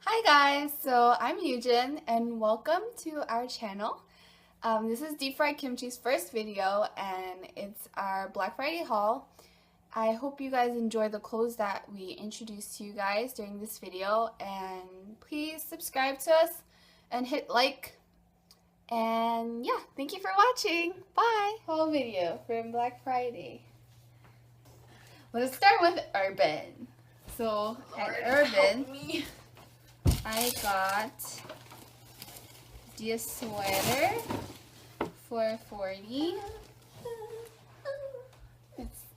Hi guys, so I'm Yujin and welcome to our channel. This is Deep Fried Kimchi's first video and it's our Black Friday haul. I hope you guys enjoy the clothes that we introduced to you guys during this video, and please subscribe to us and hit like. And yeah, thank you for watching. Bye! Haul video from Black Friday. Let's start with Urban. So at Urban, I got this sweater for $40.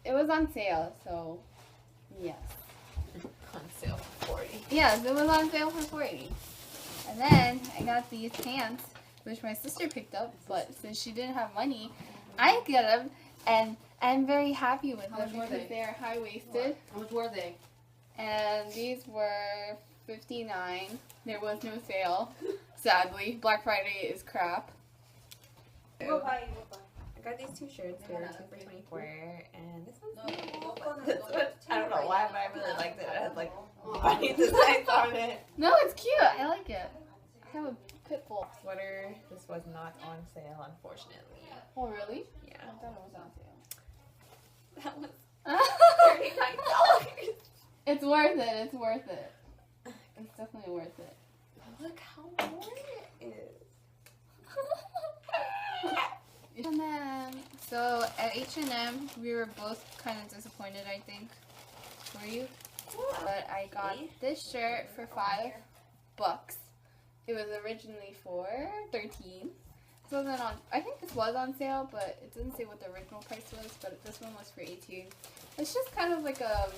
It was on sale, so yes. On sale for $40. Yes, it was on sale for $40. And then I got these pants, which my sister picked up, but since she didn't have money, I got them, and I'm very happy with them because they are high-waisted. How much were they? And these were $59. There was no sale, sadly. Black Friday is crap. We'll buy. I got these two shirts. They were 2 for $24, and this one's this one, I don't know why, but I really liked it. It had like funny designs on it. No, it's cute. I like it. I have a pit bull Sweater. This was not on sale, unfortunately. Oh, really? Yeah. I thought it was on sale. That was $39. It's worth it. It's worth it. It's definitely worth it. Look how warm it is. H&M. So at H&M, we were both kind of disappointed, I think. Were you? But I got this shirt for $5. It was originally for $13. This wasn't on. I think this was on sale, but it doesn't say what the original price was. But this one was for $18. It's just kind of like a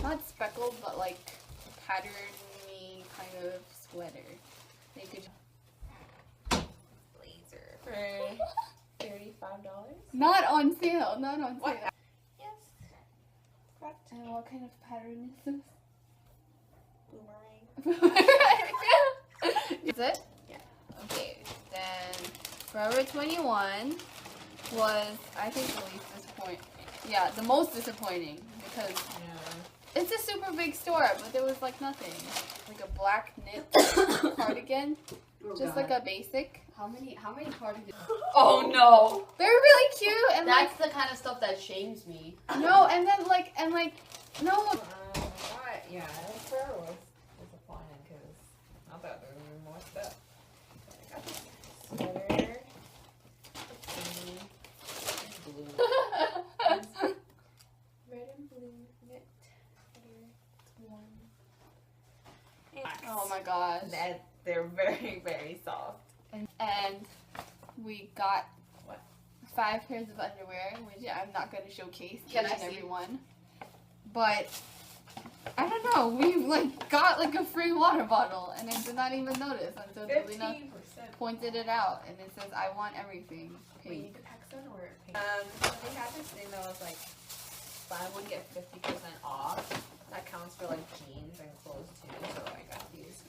not speckled, but like patterned-y kind of sweater. They could Blazer for $35. not on sale. Not on sale. What? Yes. Correct. And what kind of pattern is this? Boomerang. Is it? Yeah. Okay, then Forever 21 was, I think, the least disappointing. Yeah, the most disappointing because it's a super big store, but there was like nothing. Like a black knit cardigan, just like a basic. How many cardigans? Oh no. They're really cute and That's the kind of stuff that shames me. no, and then no. What? Yeah, Forever was disappointing because I thought there would be more stuff. I got this sweater, blue, red and blue knit sweater. Oh my gosh. That they're very, very soft. And we got What? 5 pairs of underwear, which I'm not going to showcase each Can I and see? every one. But I don't know. We got a free water bottle, and I did not even notice until Delina 15%. pointed it out, and it says, "I want everything We need pink." the Paxton or pink? So they had this thing that was like buy one get 50% off. That counts for like jeans and clothes too. So I got these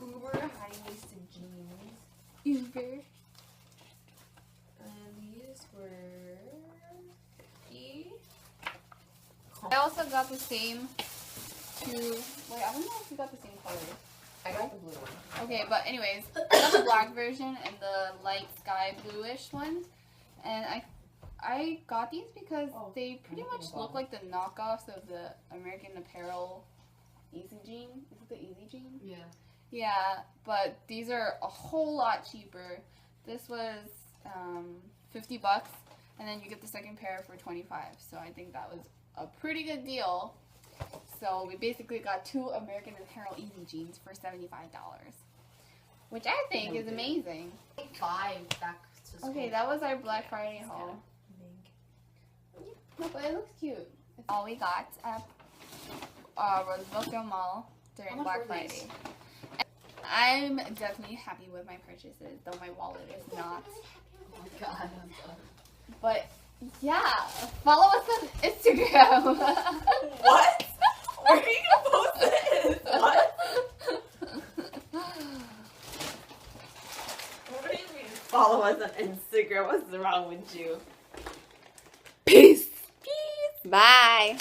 Uber high-waisted jeans, Uber. and these were 50. I also got the same two. Wait, I don't know if we got the same color. I got the blue one. Okay, but anyways, I got the black version and the light sky bluish ones, and I got these because they pretty much look like the knockoffs of the American Apparel Easy Jean. Is it the Easy Jean? Yeah. Yeah, but these are a whole lot cheaper. This was $50, and then you get the second pair for $25. So I think that was a pretty good deal. So we basically got 2 American Apparel Easy Jeans for $75, which I think is amazing. 5 back to school. Okay, that was our Black Friday haul. No, but it looks cute. It's all we got at Roosevelt Mall during How much Black were Friday. these? I'm definitely happy with my purchases, though my wallet is not. Oh my god. But yeah, follow us on Instagram. What? Where are you gonna post this? What? What do you mean? Follow us on Instagram. What's wrong with you? Peace. Peace. Bye.